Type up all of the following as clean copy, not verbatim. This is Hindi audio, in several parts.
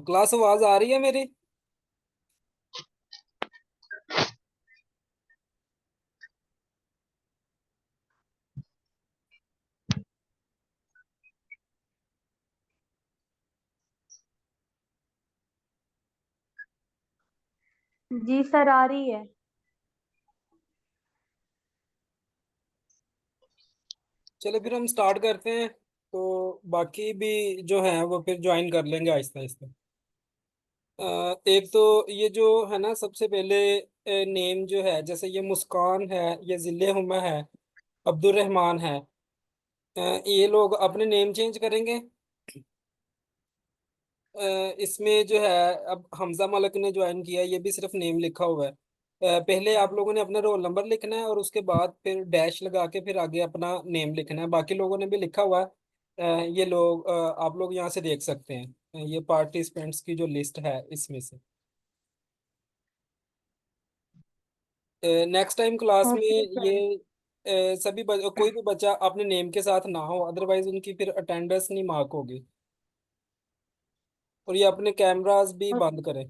क्लास आवाज आ रही है मेरी? जी सर, आ रही है। चलो फिर हम स्टार्ट करते हैं। तो बाकी भी जो है वो फिर ज्वाइन कर लेंगे आहिस्ता आहिस्ता। एक तो ये जो है ना, सबसे पहले नेम जो है, जैसे ये मुस्कान है, ये जिले हुमा है, अब्दुल रहमान है। ये लोग अपने नेम चेंज करेंगे। इसमें जो है, अब हमजा मलक ने ज्वाइन किया, ये भी सिर्फ नेम लिखा हुआ है। पहले आप लोगों ने अपना रोल नंबर लिखना है और उसके बाद फिर डैश लगा के फिर आगे अपना नेम लिखना है। बाकी लोगों ने भी लिखा हुआ है। ये लोग आप लोग यहाँ से देख सकते हैं। ये पार्टिसिपेंट्स की जो लिस्ट है इसमें से। नेक्स्ट टाइम क्लास में ओके ये सर। कोई भी बच्चा अपने नेम के साथ ना हो, अदरवाइज उनकी फिर अटेंडेंस नहीं मार्क होगी। और ये अपने कैमरास भी बंद करें।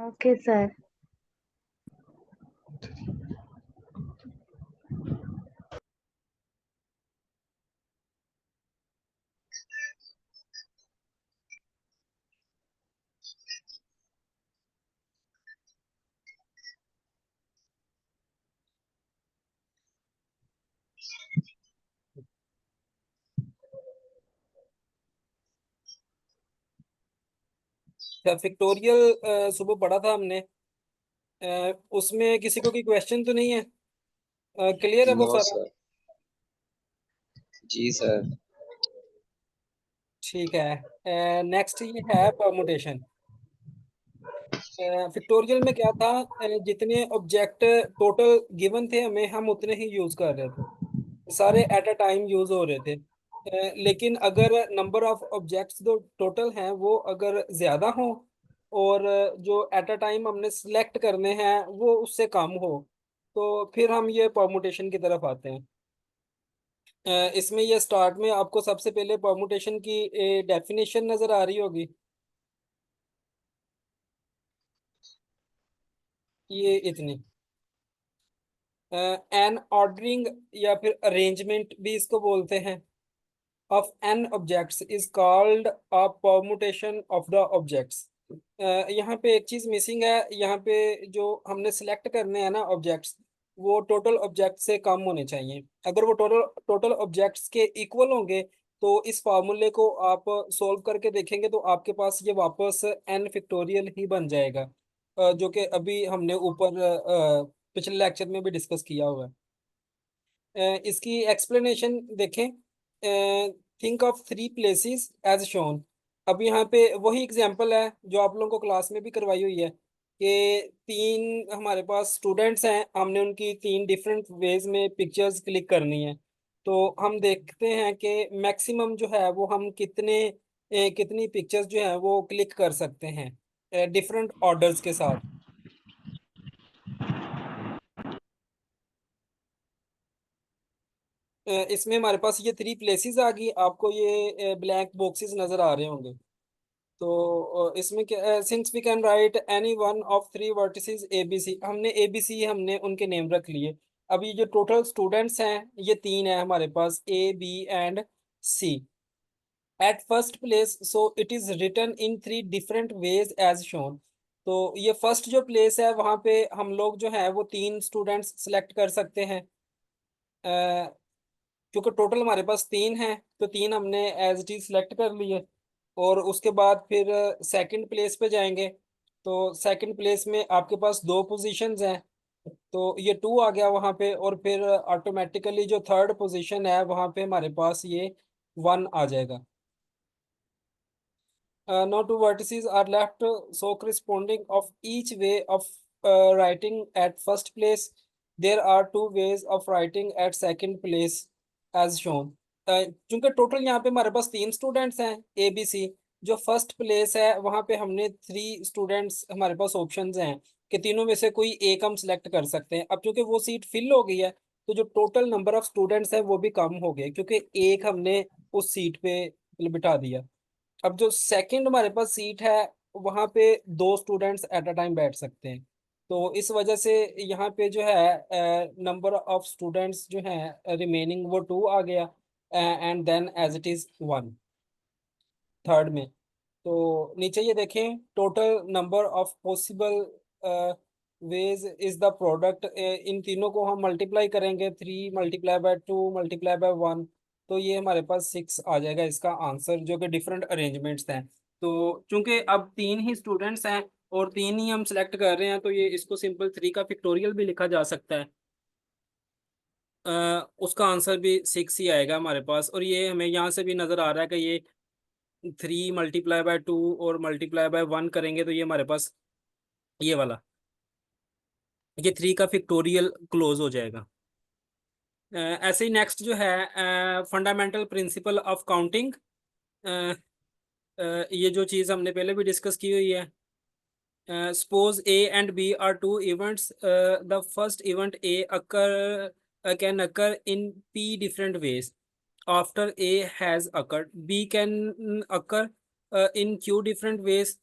Okay sir. पिक्टोरियल सुबह पढ़ा था हमने। उसमें किसी को कोई क्वेश्चन तो नहीं है? क्लियर है वो नो सारा? सर। जी सर। ठीक है। नेक्स्ट ये है परमुटेशन। पिक्टोरियल में क्या था, जितने ऑब्जेक्ट टोटल गिवन थे हमें, हम उतने ही यूज कर रहे थे। सारे एट अ टाइम यूज हो रहे थे। लेकिन अगर नंबर ऑफ ऑब्जेक्ट्स जो टोटल हैं वो अगर ज्यादा हो, और जो एट अ टाइम हमने सिलेक्ट करने हैं वो उससे कम हो, तो फिर हम ये परमुटेशन की तरफ आते हैं। इसमें ये स्टार्ट में आपको सबसे पहले परमुटेशन की डेफिनेशन नजर आ रही होगी। ये इतनी एन ऑर्डरिंग या फिर अरेंजमेंट भी इसको बोलते हैं, of N objects is called a permutation of the objects. यहाँ पे एक चीज मिसिंग है। यहाँ पे जो हमने सिलेक्ट करने हैं ना ऑब्जेक्ट्स, वो टोटल ऑब्जेक्ट से कम होने चाहिए। अगर वो टोटल टोटल ऑब्जेक्ट्स के इक्वल होंगे तो इस फार्मूले को आप सोल्व करके देखेंगे तो आपके पास ये वापस एन फिक्टोरियल ही बन जाएगा। जो कि अभी हमने ऊपर पिछले लेक्चर में भी डिस्कस किया हुआ है। इसकी एक्सप्लेनेशन देखें। Think of three places as shown. अब यहाँ पे वही एग्जांपल है जो आप लोगों को क्लास में भी करवाई हुई है, कि तीन हमारे पास स्टूडेंट्स हैं, हमने उनकी तीन डिफरेंट वेज में पिक्चर्स क्लिक करनी है। तो हम देखते हैं कि मैक्सिमम जो है वो हम कितनी पिक्चर्स जो है वो क्लिक कर सकते हैं डिफरेंट ऑर्डर्स के साथ। इसमें हमारे पास ये थ्री प्लेसेस आ गई, आपको ये ब्लैंक बॉक्सेस नजर आ रहे होंगे। तो इसमें क्या, since we can write any one of three vertices A B C, हमने ए बी सी हमने उनके नेम रख लिए। अब ये जो टोटल स्टूडेंट्स हैं ये तीन है हमारे पास, A B and C. At first place so it is written in three different ways as shown. तो ये फर्स्ट जो प्लेस है वहाँ पे हम लोग जो है वो तीन स्टूडेंट्स सेलेक्ट कर सकते हैं। क्योंकि टोटल हमारे पास तीन हैं तो तीन हमने एज इट इज सेलेक्ट कर लिए। और उसके बाद फिर सेकंड प्लेस पे जाएंगे। तो सेकंड प्लेस में आपके पास दो पोजीशंस हैं, तो ये टू आ गया वहाँ पे। और फिर ऑटोमेटिकली जो थर्ड पोजीशन है वहाँ पे हमारे पास ये वन आ जाएगा। Now two vertices are left, so corresponding of each way of writing at first place. There are two ways of writing at second place as shown. चूंकि टोटल यहाँ पे हमारे पास तीन स्टूडेंट्स हैं ए बी सी, जो फर्स्ट प्लेस है वहाँ पे हमने थ्री स्टूडेंट्स, हमारे पास ऑप्शंस हैं कि तीनों में से कोई एक हम सिलेक्ट कर सकते हैं। अब चूंकि वो सीट फिल हो गई है तो जो टोटल नंबर ऑफ स्टूडेंट्स है वो भी कम हो गए, क्योंकि एक हमने उस सीट पे मतलब बिठा दिया। अब जो सेकंड हमारे पास सीट है, वहां पे दो स्टूडेंट्स एट अ टाइम बैठ सकते हैं। तो इस वजह से यहाँ पे जो है नंबर ऑफ स्टूडेंट्स जो है रिमेनिंग वो 2 आ गया, and then as it is 1 third में। तो नीचे ये देखें, total number of possible ways is the product, इन तीनों को हम मल्टीप्लाई करेंगे, 3 × 2 × 1, तो ये हमारे पास 6 आ जाएगा इसका आंसर, जो कि डिफरेंट अरेंजमेंट्स हैं। तो चूंकि अब 3 ही स्टूडेंट्स हैं और 3 ही हम सेलेक्ट कर रहे हैं, तो ये इसको सिंपल 3 का फिक्टोरियल भी लिखा जा सकता है। उसका आंसर भी 6 ही आएगा हमारे पास। और ये हमें यहाँ से भी नज़र आ रहा है कि ये 3 × 2 और ×1 करेंगे, तो ये हमारे पास ये वाला, ये 3 का फिक्टोरियल क्लोज हो जाएगा। ऐसे ही नेक्स्ट जो है फंडामेंटल प्रिंसिपल ऑफ काउंटिंग, ये जो चीज़ हमने पहले भी डिस्कस की हुई है। Suppose A and B are two events. The first event A occur can occur in P different ways. After A has occurred, B can occur in Q different ways.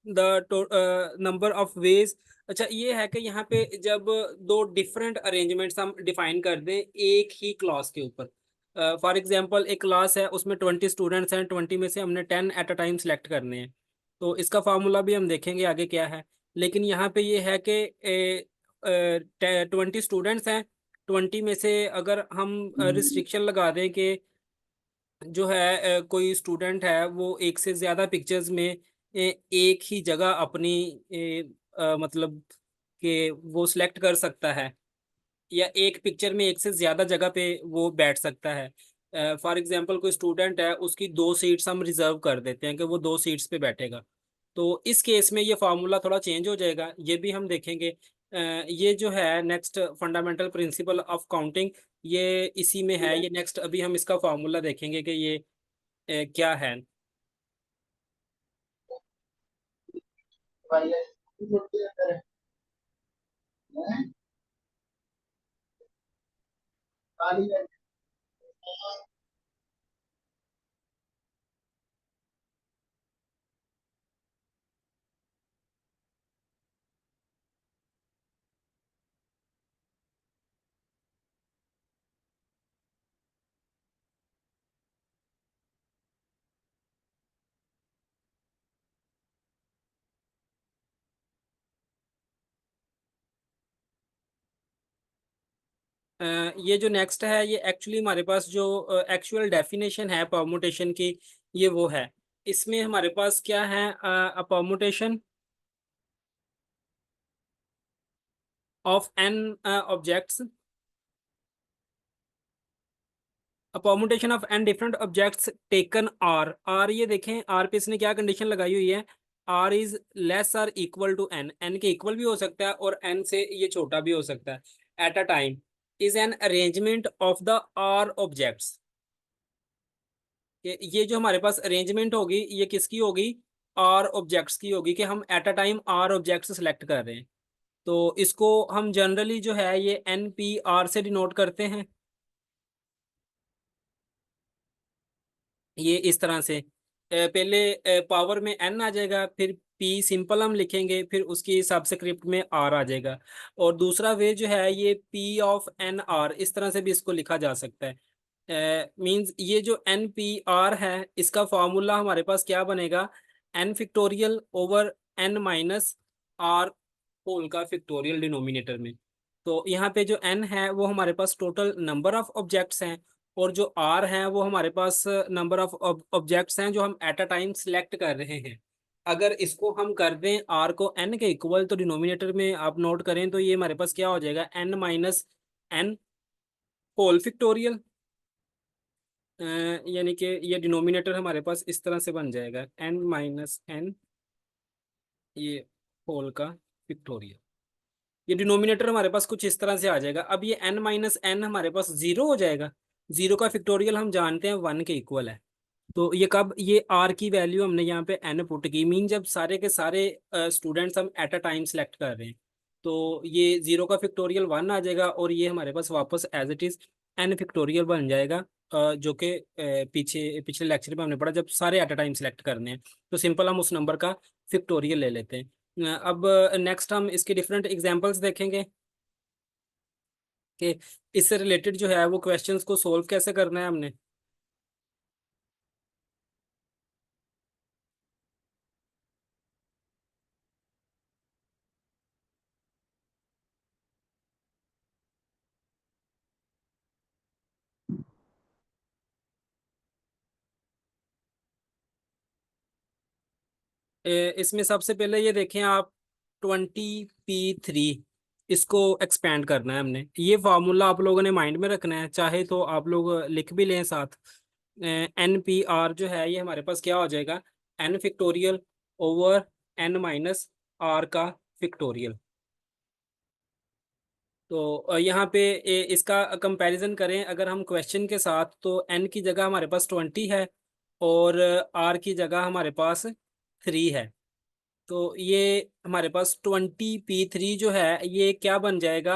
Number of ways. अच्छा, ये है कि यहाँ पे जब दो डिफरेंट अरेंजमेंट्स हम डिफाइन कर दें एक ही क्लास के ऊपर, फॉर एग्जांपल एक क्लास है उसमें 20 स्टूडेंट्स हैं, 20 में से हमने 10 एट अ टाइम सेलेक्ट करने हैं। तो इसका फार्मूला भी हम देखेंगे आगे क्या है। लेकिन यहाँ पे ये है कि 20 स्टूडेंट्स हैं, 20 में से अगर हम रिस्ट्रिक्शन लगा दें कि जो है कोई स्टूडेंट है वो एक से ज़्यादा पिक्चर्स में एक ही जगह अपनी मतलब कि वो सिलेक्ट कर सकता है, या एक पिक्चर में एक से ज्यादा जगह पे वो बैठ सकता है। फॉर एग्जांपल कोई स्टूडेंट है, उसकी 2 सीट्स हम रिजर्व कर देते हैं कि वो 2 सीट्स पे बैठेगा। तो इस केस में ये फार्मूला थोड़ा चेंज हो जाएगा, ये भी हम देखेंगे। ये जो है next fundamental principle of counting, ये इसी में है। ये नेक्स्ट अभी हम इसका फार्मूला देखेंगे कि ये क्या है। अ, ये जो नेक्स्ट है, ये एक्चुअली हमारे पास जो एक्चुअल डेफिनेशन है परमुटेशन की, ये वो है। इसमें हमारे पास क्या है, a permutation of N objects, a permutation of n different objects taken r. R, ये देखें आर पे इसने क्या कंडीशन लगाई हुई है, r is less r equal to n, n के इक्वल भी हो सकता है और एन से ये छोटा भी हो सकता है। At a time is an arrangement of the r objects. ये जो हमारे पास अरेंजमेंट होगी, ये किसकी होगी, आर ऑब्जेक्ट्स की होगी, कि हम at a time r objects select कर रहे हैं। तो इसको हम जनरली जो है ये एन पी आर से डिनोट करते हैं, ये इस तरह से। पहले पावर में एन आ जाएगा, फिर पी सिंपल हम लिखेंगे, फिर उसकी सबस्क्रिप्ट में आर आ जाएगा। और दूसरा वे जो है ये पी ऑफ एन आर, इस तरह से भी इसको लिखा जा सकता है। मींस ये जो एन पी आर है, इसका फॉर्मूला हमारे पास क्या बनेगा, n factorial over n minus r whole का फिक्टोरियल डिनोमिनेटर में। तो यहाँ पे जो एन है वो हमारे पास टोटल नंबर ऑफ ऑब्जेक्ट्स हैं, और जो आर है वो हमारे पास नंबर ऑफ ऑब्जेक्ट्स हैं जो हम एट अ टाइम सिलेक्ट कर रहे हैं। अगर इसको हम कर दें आर को एन के इक्वल, तो डिनोमिनेटर में आप नोट करें तो ये हमारे पास क्या हो जाएगा, n minus n whole factorial. यानी कि ये डिनोमिनेटर हमारे पास इस तरह से बन जाएगा, एन माइनस एन ये होल का फिक्टोरियल। ये डिनोमिनेटर हमारे पास कुछ इस तरह से आ जाएगा। अब ये एन माइनस एन हमारे पास जीरो हो जाएगा। जीरो का फिक्टोरियल हम जानते हैं 1 के इक्वल है। तो ये कब, ये आर की वैल्यू हमने यहाँ पे एन पुट की, मीन जब सारे के सारे स्टूडेंट्स हम एट अ टाइम सेलेक्ट कर रहे हैं। तो ये 0 का फैक्टोरियल 1 आ जाएगा, और ये हमारे पास वापस as it is n factorial बन जाएगा, जो कि पीछे पिछले लेक्चर में हमने पढ़ा जब सारे एट अ टाइम सेलेक्ट करने हैं। तो सिंपल हम उस नंबर का फैक्टोरियल ले लेते हैं। अब नेक्स्ट हम इसके डिफरेंट एग्जांपल्स देखेंगे कि इससे रिलेटेड जो है वो क्वेश्चंस को सोल्व कैसे करना है हमने। इसमें सबसे पहले ये देखें आप, 20p3, इसको एक्सपेंड करना है हमने। ये फार्मूला आप लोगों ने माइंड में रखना है, चाहे तो आप लोग लिख भी लें साथ। NPR जो है ये हमारे पास क्या हो जाएगा, n factorial over n minus r का फैक्टोरियल। तो यहाँ पे इसका कंपैरिजन करें अगर हम क्वेश्चन के साथ, तो n की जगह हमारे पास 20 है, और r की जगह हमारे पास 3 है। तो ये हमारे पास 20p3 जो है ये क्या बन जाएगा,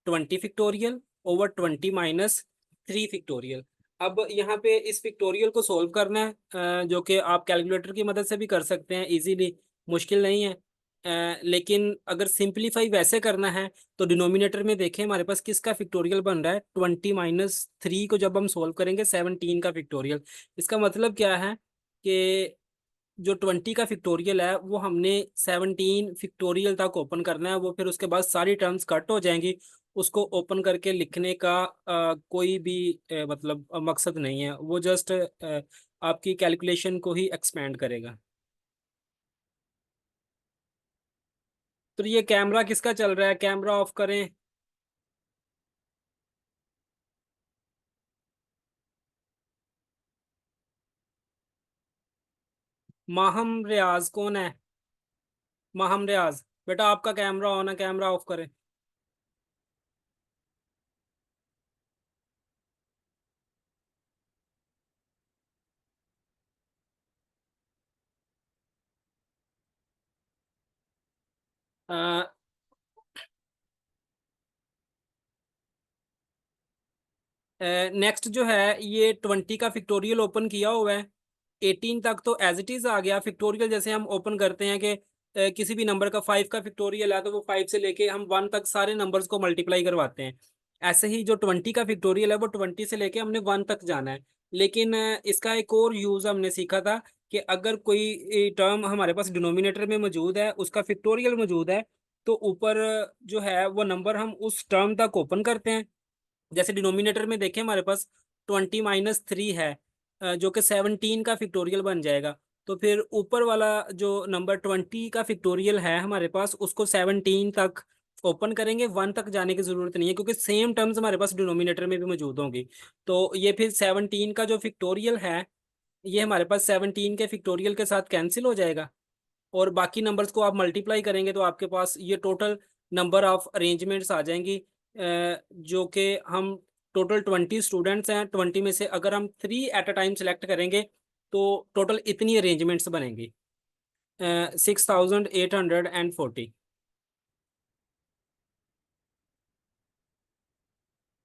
20 फैक्टोरियल ओवर 20 - 3 फैक्टोरियल। अब यहाँ पे इस फैक्टोरियल को सोल्व करना है, जो कि आप कैलकुलेटर की मदद से भी कर सकते हैं इजीली, मुश्किल नहीं है। लेकिन अगर सिंपलीफाई वैसे करना है तो डिनोमिनेटर में देखें हमारे पास किसका फैक्टोरियल बन रहा है, 20 - 3 को जब हम सोल्व करेंगे 17 का फैक्टोरियल। इसका मतलब क्या है कि जो 20 का फैक्टोरियल है वो हमने 17 फैक्टोरियल तक ओपन करना है, वो फिर उसके बाद सारी टर्म्स कट हो जाएंगी। उसको ओपन करके लिखने का कोई भी मतलब मकसद नहीं है, वो जस्ट आपकी कैलकुलेशन को ही एक्सपेंड करेगा। तो ये कैमरा किसका चल रहा है, कैमरा ऑफ करें। माहम रियाज कौन है, माहम रियाज बेटा आपका कैमरा ऑन है, कैमरा ऑफ करें। नेक्स्ट जो है ये 20 का फैक्टोरियल ओपन किया हुआ है, 18 तक तो एज इट इज आ गया फैक्टोरियल। जैसे हम ओपन करते हैं कि किसी भी नंबर का 5 का फैक्टोरियल है तो वो 5 से लेके हम 1 तक सारे नंबर्स को मल्टीप्लाई करवाते हैं। ऐसे ही जो 20 का फैक्टोरियल है वो 20 से लेके हमने 1 तक जाना है। लेकिन इसका एक और यूज हमने सीखा था कि अगर कोई टर्म हमारे पास डिनोमिनेटर में मौजूद है, उसका फैक्टोरियल मौजूद है, तो ऊपर जो है वो नंबर हम उस टर्म तक ओपन करते हैं। जैसे डिनोमिनेटर में देखें हमारे पास 20 - 3 है, जो कि 17 का फैक्टोरियल बन जाएगा। तो फिर ऊपर वाला जो नंबर 20 का फैक्टोरियल है हमारे पास, उसको 17 तक ओपन करेंगे, 1 तक जाने की जरूरत नहीं है क्योंकि सेम टर्म्स हमारे पास डिनोमिनेटर में भी मौजूद होंगी। तो ये फिर 17 का जो फैक्टोरियल है ये हमारे पास 17 के फैक्टोरियल के साथ कैंसिल हो जाएगा, और बाकी नंबर्स को आप मल्टीप्लाई करेंगे तो आपके पास ये टोटल नंबर ऑफ अरेंजमेंट्स आ जाएंगी, जो कि हम टोटल 20 स्टूडेंट्स हैं, 20 में से अगर हम 3 एट अ टाइम सेलेक्ट करेंगे तो टोटल इतनी अरेंजमेंट्स बनेंगी, 6840।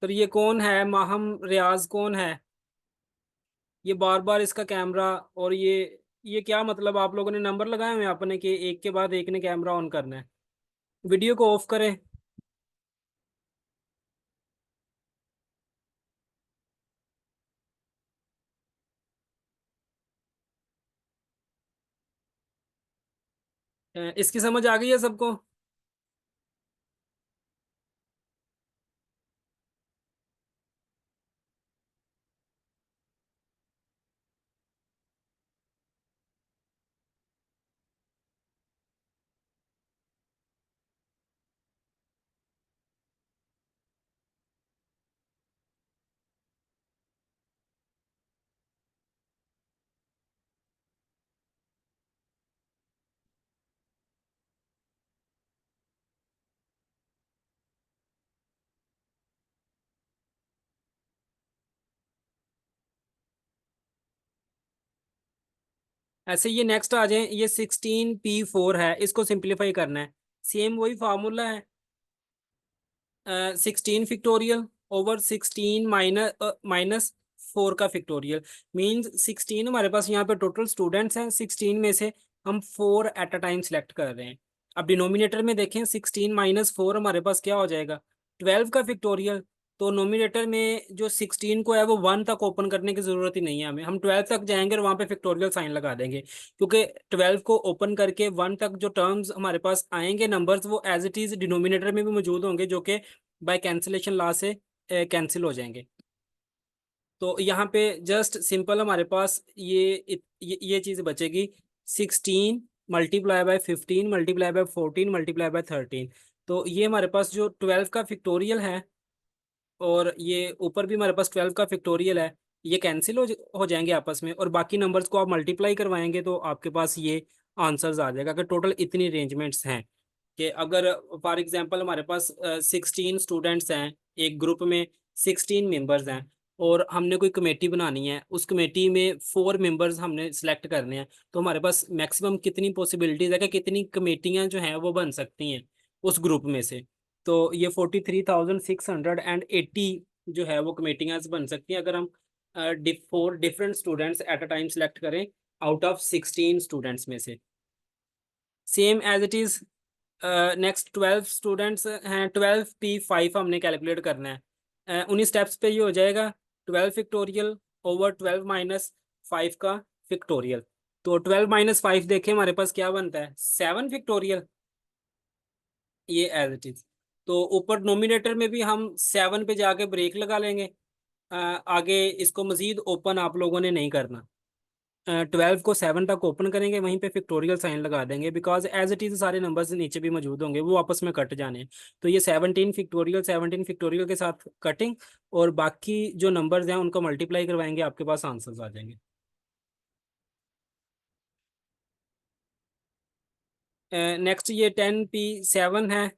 तो ये कौन है, माहम रियाज कौन है, ये बार बार इसका कैमरा, और ये क्या मतलब आप लोगों ने नंबर लगाए हुए हैं अपने कि एक के बाद एक ने कैमरा ऑन करना है। वीडियो को ऑफ करें। इसकी समझ आ गई है सबको। ऐसे ये नेक्स्ट आ जाए, ये 16p4 है, इसको सिंप्लीफाई करना है। सेम वही फार्मूला है, 16 फिक्टोरियल ओवर 16 माइनस 4 का फिक्टोरियल। मीन्स 16 हमारे पास यहाँ पे टोटल स्टूडेंट्स हैं, 16 में से हम 4 एट अ टाइम सेलेक्ट कर रहे हैं। अब डिनोमिनेटर में देखें, 16 - 4 हमारे पास क्या हो जाएगा, 12 का फिक्टोरियल। तो नोमिनेटर में जो 16 को है वो 1 तक ओपन करने की जरूरत ही नहीं है, हमें हम 12 तक जाएंगे और वहां पे फिक्टोरियल साइन लगा देंगे, क्योंकि 12 को ओपन करके 1 तक जो टर्म्स हमारे पास आएंगे नंबर्स, वो एज इट इज डिनोमिनेटर में भी मौजूद होंगे, जो कि बाय कैंसिलेशन लॉ से कैंसिल हो जाएंगे। तो यहाँ पे जस्ट सिंपल हमारे पास ये चीज बचेगी, 16 × 15 × 14 × 13। तो ये हमारे पास जो 12 का फिक्टोरियल है, और ये ऊपर भी हमारे पास 12 का फिक्टोरियल है, ये कैंसिल हो जाएंगे आपस में, और बाकी नंबर्स को आप मल्टीप्लाई करवाएंगे तो आपके पास ये आंसर्स आ जाएगा कि टोटल इतनी अरेंजमेंट्स हैं। कि अगर फॉर एग्जांपल हमारे पास 16 स्टूडेंट्स हैं, एक ग्रुप में 16 मेंबर्स हैं, और हमने कोई कमेटी बनानी है, उस कमेटी में 4 मेंबर्स हमने सेलेक्ट करने हैं, तो हमारे पास मैक्सिमम कितनी पॉसिबिलिटीज है कि कितनी कमेटियां जो हैं वो बन सकती हैं उस ग्रुप में से। तो ये 43,680 जो है वो कमेटियां बन सकती हैं, अगर हम 4 different students at a time select करें आउट ऑफ 16 स्टूडेंट्स में से। Same as it is next 12 students हैं, 12 P 5 हमने कैलकुलेट करना है। उन्हीं स्टेप्स पे ये हो जाएगा, 12 फैक्टोरियल ओवर 12 - 5 का फिक्टोरियल। तो 12 - 5 देखें हमारे पास क्या बनता है, 7 फैक्टोरियल, ये एज इट इज। तो ऊपर नोमिनेटर में भी हम 7 पे जाके ब्रेक लगा लेंगे, आगे इसको मजीद ओपन आप लोगों ने नहीं करना। 12 को 7 तक ओपन करेंगे, वहीं पे फिक्टोरियल साइन लगा देंगे, बिकॉज एज इट इज सारे नंबर्स नीचे भी मौजूद होंगे, वो आपस में कट जाने हैं। तो ये 17 फैक्टोरियल के साथ कटिंग, और बाकी जो नंबर्स हैं उनको मल्टीप्लाई करवाएंगे, आपके पास आंसर्स आ जाएंगे। नेक्स्ट ये 10 P 7 है।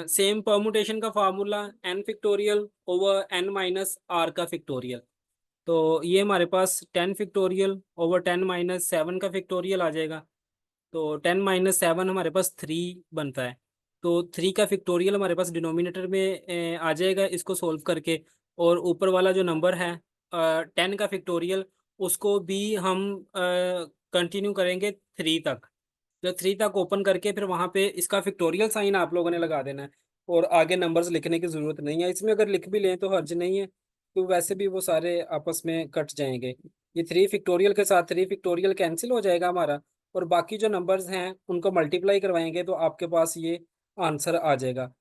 सेम परमुटेशन का formula, n factorial over n - r का फिक्टोरियल। तो ये हमारे पास 10 फैक्टोरियल ओवर 10 - 7 का फिक्टोरियल आ जाएगा। तो 10 - 7 हमारे पास 3 बनता है। तो 3 का फिक्टोरियल हमारे पास डिनोमिनेटर में आ जाएगा इसको सोल्व करके, और ऊपर वाला जो नंबर है 10 का फिक्टोरियल, उसको भी हम कंटिन्यू करेंगे 3 तक। तो 3 तक ओपन करके फिर वहां पे इसका फिक्टोरियल साइन आप लोगों ने लगा देना है, और आगे नंबर्स लिखने की जरूरत नहीं है इसमें, अगर लिख भी लें तो हर्ज नहीं है, तो वैसे भी वो सारे आपस में कट जाएंगे। ये 3 फैक्टोरियल के साथ 3 फैक्टोरियल कैंसिल हो जाएगा हमारा, और बाकी जो नंबर्स हैं उनको मल्टीप्लाई करवाएंगे तो आपके पास ये आंसर आ जाएगा।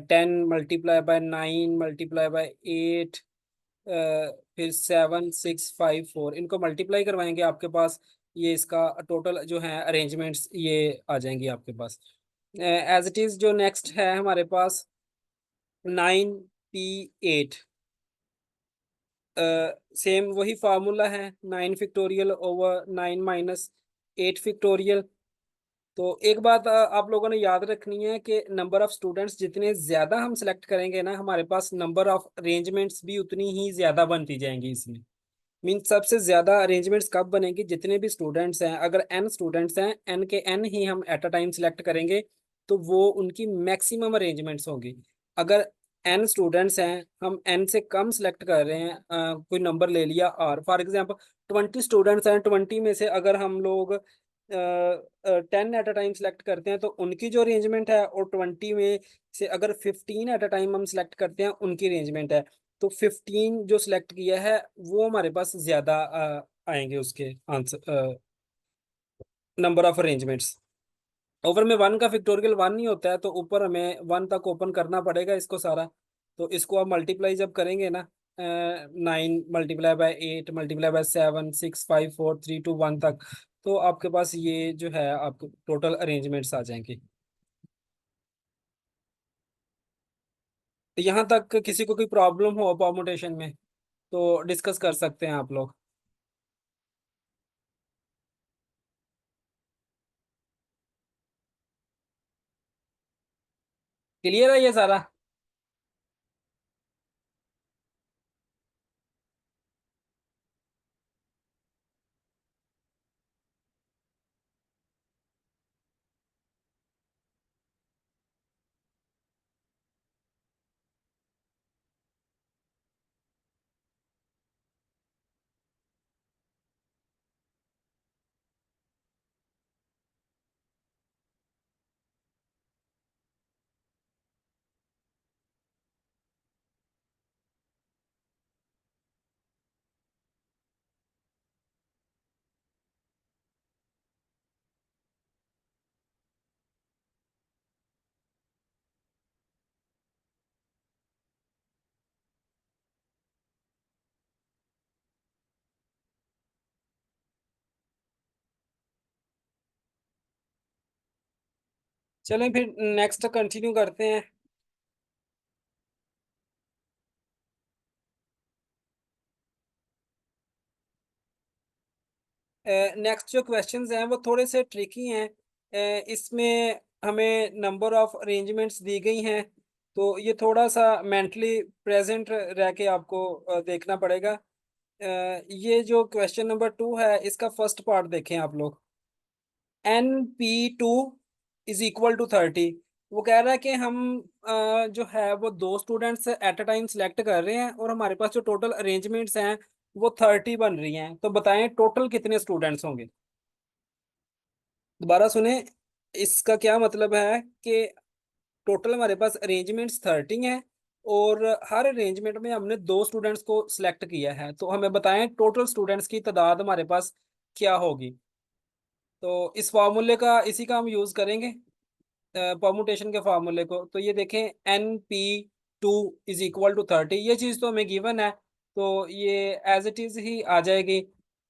10 × 9 × 8 फिर 7 6 5 4, इनको मल्टीप्लाई करवाएंगे, आपके पास ये इसका टोटल जो है अरेंजमेंट्स ये आ जाएंगी आपके पास। एज इट इज जो नेक्स्ट है हमारे पास 9 P 8। सेम वही फार्मूला है, 9 फैक्टोरियल ओवर 9 - 8 फैक्टोरियल। तो एक बात आप लोगों ने याद रखनी है कि नंबर ऑफ स्टूडेंट्स जितने ज्यादा हम सेलेक्ट करेंगे ना, हमारे पास नंबर ऑफ अरेंजमेंट्स भी उतनी ही ज्यादा बनती जाएंगी इसमें। मीन सबसे ज्यादा अरेंजमेंट्स कब बनेंगी, जितने भी स्टूडेंट्स हैं, अगर n स्टूडेंट्स हैं, n के n ही हम एट अ टाइम सेलेक्ट करेंगे, तो वो उनकी मैक्सिमम अरेंजमेंट्स होंगी। अगर n स्टूडेंट्स हैं, हम n से कम सेलेक्ट कर रहे हैं, कोई नंबर ले लिया और फॉर एग्जांपल 20 स्टूडेंट्स हैं, 20 में से अगर हम लोग 10 एट अ टाइम सेलेक्ट करते हैं तो उनकी जो अरेंजमेंट है, और 20 में से अगर 15 एट अ टाइम हम सेलेक्ट करते हैं उनकी अरेंजमेंट है, तो 15 जो सिलेक्ट किया है वो हमारे पास ज्यादा आएंगे उसके answer, number of arrangements. Over में 1 का फिक्टोरियल 1 नहीं होता है, तो ऊपर हमें 1 तक ओपन करना पड़ेगा इसको सारा। तो इसको आप मल्टीप्लाई जब करेंगे ना, 9 × 8 × 7 6 5 4 3 2 1 तक, तो आपके पास ये जो है आपको टोटल अरेंजमेंट्स आ जाएंगे। तो यहाँ तक किसी को कोई प्रॉब्लम हो परमुटेशन में तो डिस्कस कर सकते हैं आप लोग। क्लियर है ये सारा? चलें फिर नेक्स्ट कंटिन्यू करते हैं। नेक्स्ट जो क्वेश्चंस हैं वो थोड़े से ट्रिकी हैं। इसमें हमें नंबर ऑफ अरेंजमेंट्स दी गई हैं, तो ये थोड़ा सा मेंटली प्रेजेंट रह के आपको देखना पड़ेगा। ये जो क्वेश्चन नंबर 2 है, इसका फर्स्ट पार्ट देखें आप लोग। NP2 is equal to 30। वो कह रहा है कि हम जो है वो दो students at a time select कर रहे हैं और हमारे पास जो टोटल अरेंजमेंट्स हैं वो 30 बन रही हैं, तो बताएं टोटल कितने स्टूडेंट्स होंगे। दोबारा सुने, इसका क्या मतलब है कि टोटल हमारे पास अरेंजमेंट्स 30 हैं और हर अरेंजमेंट में हमने दो स्टूडेंट्स को सिलेक्ट किया है, तो हमें बताएं टोटल स्टूडेंट्स की तादाद हमारे पास क्या होगी। तो इस फार्मूले का इसी का हम यूज करेंगे, परमुटेशन के फार्मूले को। तो ये देखें, NP2 इज इक्वल टू 30, ये चीज़ तो हमें गिवन है, तो ये एज इट इज ही आ जाएगी।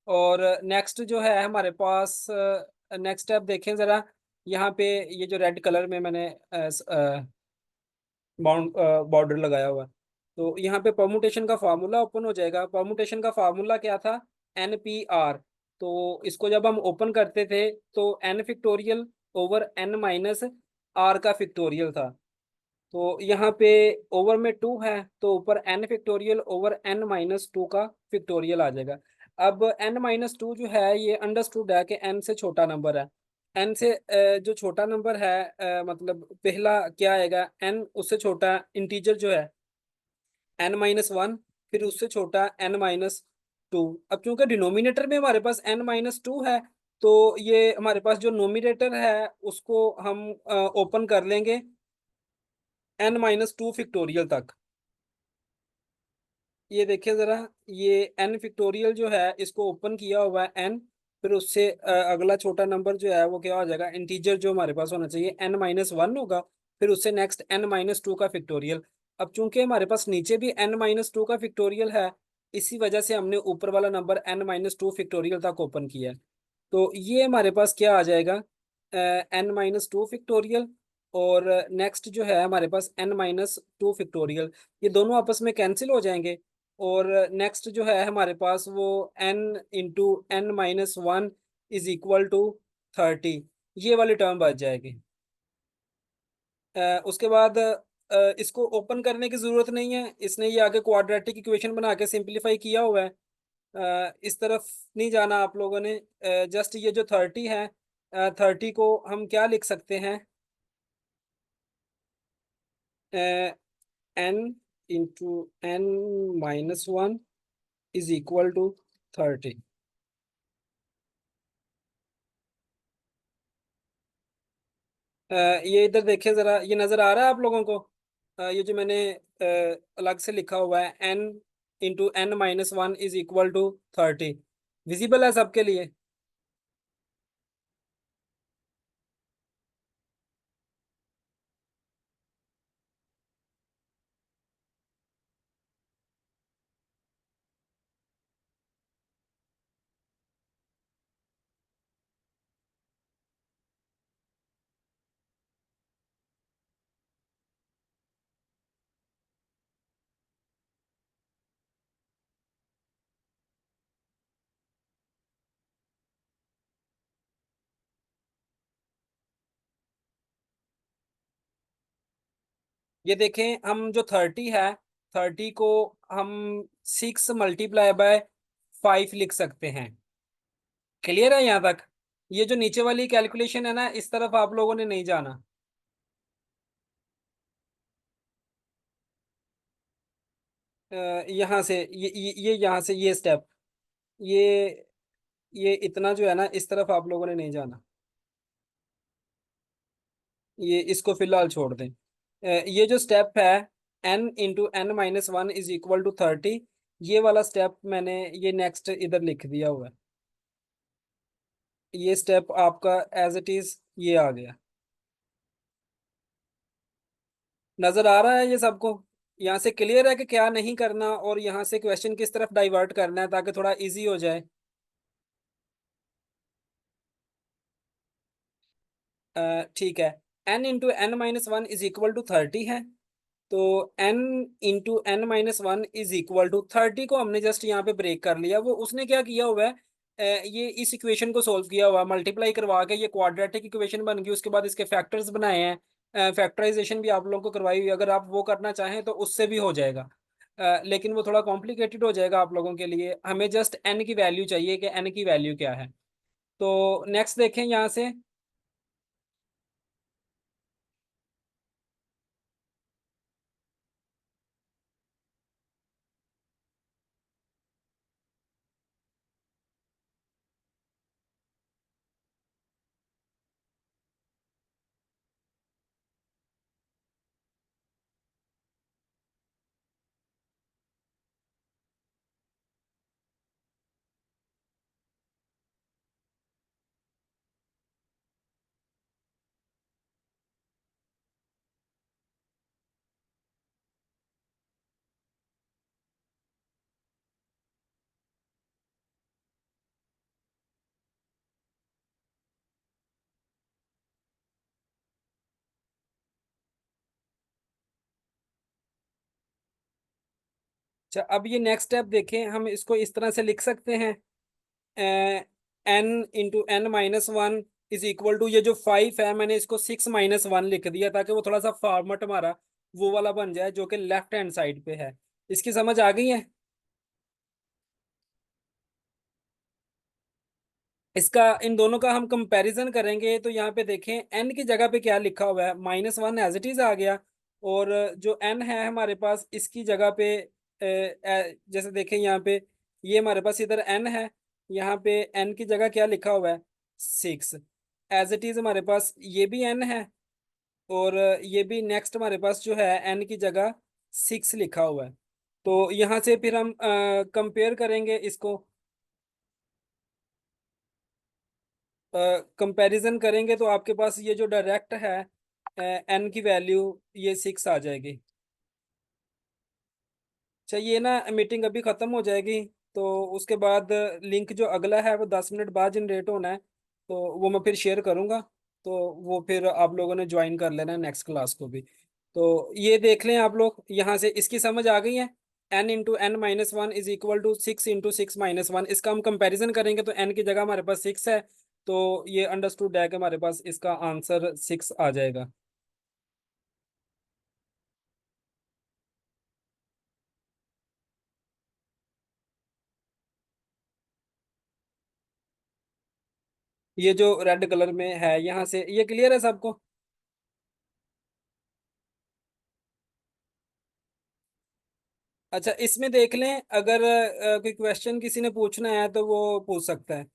और नेक्स्ट जो है हमारे पास, नेक्स्ट स्टेप देखें ज़रा। यहाँ पे ये जो रेड कलर में मैंने बाउंड बॉर्डर लगाया हुआ है, तो यहाँ पे परमुटेशन का फार्मूला ओपन हो जाएगा। परमुटेशन का फार्मूला क्या था? NPR। तो इसको जब हम ओपन करते थे तो N factorial over N minus R का फैक्टोरियल था। तो यहाँ पे ओवर में 2 है, तो ऊपर N factorial over N minus 2 का फैक्टोरियल आ जाएगा। अब N माइनस 2 जो है ये अंडरस्टूड है कि N से छोटा नंबर है। N से जो छोटा नंबर है, मतलब पहला क्या आएगा, N उससे छोटा इंटीजर जो है N-1, फिर उससे छोटा N-2। अब चूंकि डिनोमिनेटर में हमारे पास N-2 है, तो ये हमारे पास जो नोमिनेटर है उसको हम ओपन कर लेंगे N-2 फैक्टोरियल तक। ये देखिए जरा, ये N फैक्टोरियल जो है इसको ओपन किया हुआ है N, फिर उससे अगला छोटा नंबर जो है वो क्या हो जाएगा, इंटीजर जो हमारे पास होना चाहिए N-1 होगा, फिर उससे नेक्स्ट N-2 का फैक्टोरियल। अब चूंकि हमारे पास नीचे भी N-2 का फैक्टोरियल है, इसी वजह से हमने ऊपर वाला नंबर N-2 फैक्टोरियल तक ओपन किया है। तो ये हमारे पास क्या आ जाएगा, N-2 फैक्टोरियल, और नेक्स्ट जो है हमारे पास N-2 फैक्टोरियल। ये दोनों आपस में कैंसिल हो जाएंगे, और नेक्स्ट जो है हमारे पास वो N × N-1 is equal to 30, ये वाली टर्म बच जाएगी। उसके बाद इसको ओपन करने की जरूरत नहीं है, इसने ये आगे क्वाड्रेटिक इक्वेशन बना के सिंपलीफाई किया हुआ है। इस तरफ नहीं जाना आप लोगों ने। जस्ट ये जो 30 है, 30 को हम क्या लिख सकते हैं, N × N-1 is equal to 30। ये इधर देखिए जरा, ये नजर आ रहा है आप लोगों को? ये जो मैंने अलग से लिखा हुआ है N × N-1 is equal to 30, visible है सबके लिए? ये देखें, हम जो 30 है, 30 को हम 6 × 5 लिख सकते हैं। क्लियर है यहाँ तक? ये जो नीचे वाली कैलकुलेशन है ना, इस तरफ आप लोगों ने नहीं जाना। यहाँ से ये यहाँ से ये स्टेप, ये ये इतना जो है ना, इस तरफ आप लोगों ने नहीं जाना। ये इसको फिलहाल छोड़ दें। ये जो स्टेप है N × N-1 is equal to 30, ये वाला स्टेप मैंने ये नेक्स्ट इधर लिख दिया हुआ है। ये स्टेप आपका एज इट इज ये आ गया। नजर आ रहा है ये सबको? यहाँ से क्लियर है कि क्या नहीं करना और यहाँ से क्वेश्चन किस तरफ डाइवर्ट करना है ताकि थोड़ा इजी हो जाए। ठीक है। n into n minus one is equal to 30 है। तो n into n minus one is equal to 30 को हमने जस्ट यहाँ पे ब्रेक कर लिया। वो उसने क्या किया हुआ है, ये इस इक्वेशन को सोल्व किया हुआ, मल्टीप्लाई करवा के ये क्वाड्रेटिक इक्वेशन बन गई। उसके बाद इसके फैक्टर्स बनाए हैं, फैक्टराइजेशन भी आप लोगों को करवाई हुई है। अगर आप वो करना चाहें तो उससे भी हो जाएगा, लेकिन वो थोड़ा कॉम्प्लिकेटेड हो जाएगा आप लोगों के लिए। हमें जस्ट n की वैल्यू चाहिए कि n की वैल्यू क्या है। तो नेक्स्ट देखें यहाँ से। अच्छा, अब ये नेक्स्ट स्टेप देखें। हम इसको इस तरह से लिख सकते हैं, n into n minus one is equal to, ये जो 5 है मैंने इसको 6 - 1 लिख दिया ताकि वो थोड़ा सा फॉर्मेट हमारा वो वाला बन जाए जो कि लेफ्ट हैंड साइड पे है। इसकी समझ आ गई है? इसका, इन दोनों का हम कंपैरिजन करेंगे तो यहाँ पे देखें एन की जगह पे क्या लिखा हुआ है, -1 एज इट इज आ गया। और जो एन है हमारे पास इसकी जगह पे जैसे देखें यहाँ पे, ये हमारे पास इधर एन है, यहाँ पे एन की जगह क्या लिखा हुआ है, 6 एज इट इज। हमारे पास ये भी एन है, और ये भी नेक्स्ट हमारे पास जो है एन की जगह 6 लिखा हुआ है। तो यहाँ से फिर हम कंपेयर करेंगे इसको, कंपैरिजन करेंगे तो आपके पास ये जो डायरेक्ट है एन की वैल्यू ये 6 आ जाएगी। अच्छा, ये ना मीटिंग अभी खत्म हो जाएगी, तो उसके बाद लिंक जो अगला है वो 10 मिनट बाद जनरेट होना है, तो वो मैं फिर शेयर करूंगा। तो वो फिर आप लोगों ने ज्वाइन कर लेना है नेक्स्ट क्लास को भी। तो ये देख लें आप लोग, यहाँ से इसकी समझ आ गई है। n into n minus one is equal to 6 × 6 - 1। इसका हम कंपैरिजन करेंगे तो n की जगह हमारे पास 6 है, तो ये अंडरस्टूड है कि हमारे पास इसका आंसर 6 आ जाएगा। ये जो रेड कलर में है यहाँ से, ये क्लियर है सबको? अच्छा, इसमें देख लें, अगर कोई क्वेश्चन किसी ने पूछना है तो वो पूछ सकता है।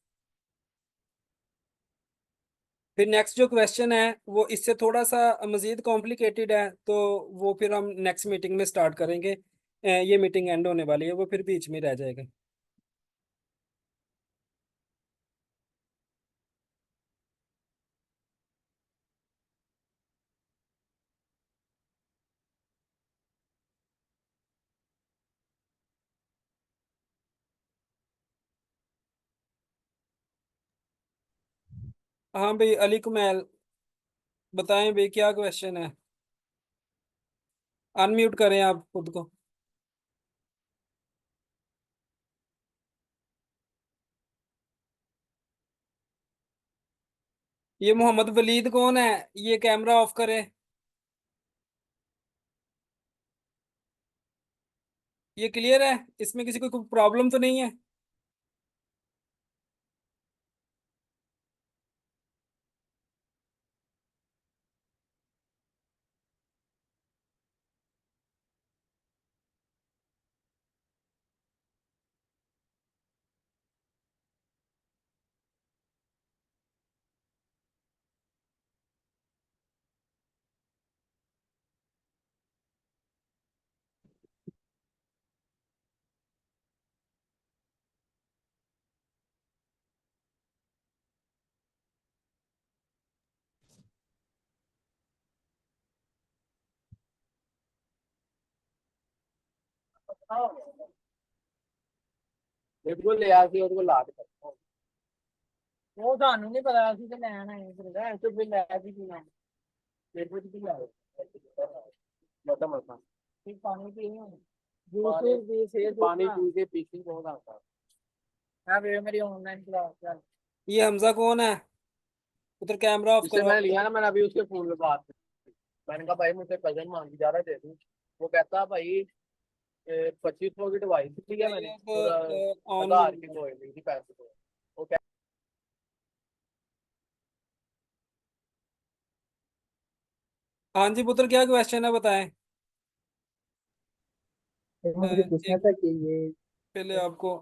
फिर नेक्स्ट जो क्वेश्चन है वो इससे थोड़ा सा मजीद कॉम्प्लिकेटेड है, तो वो फिर हम नेक्स्ट मीटिंग में स्टार्ट करेंगे। ये मीटिंग एंड होने वाली है, वो फिर बीच में रह जाएगा। हाँ भाई, अली कुमैल, बताएं भाई क्या क्वेश्चन है। अनम्यूट करें आप खुद को। ये मोहम्मद वलीद कौन है? ये कैमरा ऑफ करे। ये क्लियर है? इसमें किसी को कोई प्रॉब्लम तो नहीं है? बिल्कुल ले आती और को ला के ਉਹ ਤੁਹਾਨੂੰ ਨਹੀਂ ਪਤਾ ਅਸੀਂ ਤੇ ਲੈਣ ਆਏ ਫਿਰ ਤੇ ਬਿੱਲ ਲੈ ਸੀ एक बजे भी लाओ बता मत पानी पीना पानी जूस पानी पी के पीछे बहुत आता है। हाँ भैया मेरी ऑनलाइन क्लास। ये हमजा कौन है? उधर कैमरा ऑफ जिससे करो। मैंने लिया ना, मैंने अभी उसके फोन पे बात की। मैंने कहा भाई मुझे कजन मांगी जा रहा है, दे दूं। वो कहता भाई 2500 की डिवाइस ली है मैंने और ऑन 1000 की कोई नहीं थी पैसे तो। वो कह हाँ जी पुत्र, क्या क्वेश्चन है बताएं। मुझे पूछना एक था कि ये पहले आपको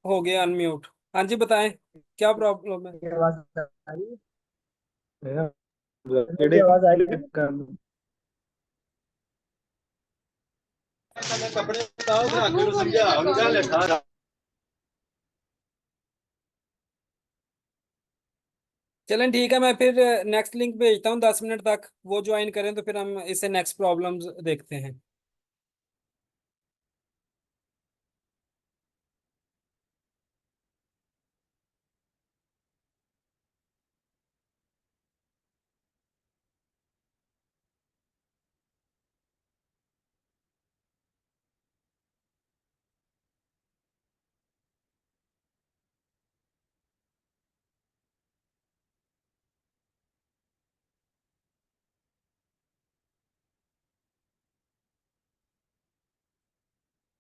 हो गया अनम्यूट। हाँ जी बताएं, क्या प्रॉब्लम है? ये आवाज आ रही है? है मेरी आवाज आ रही है? कपड़े बताओ समझा उनका लेखा चलें ठीक है, मैं फिर नेक्स्ट लिंक भेजता हूँ 10 मिनट तक, वो ज्वाइन करें तो फिर हम इससे नेक्स्ट प्रॉब्लम्स देखते हैं।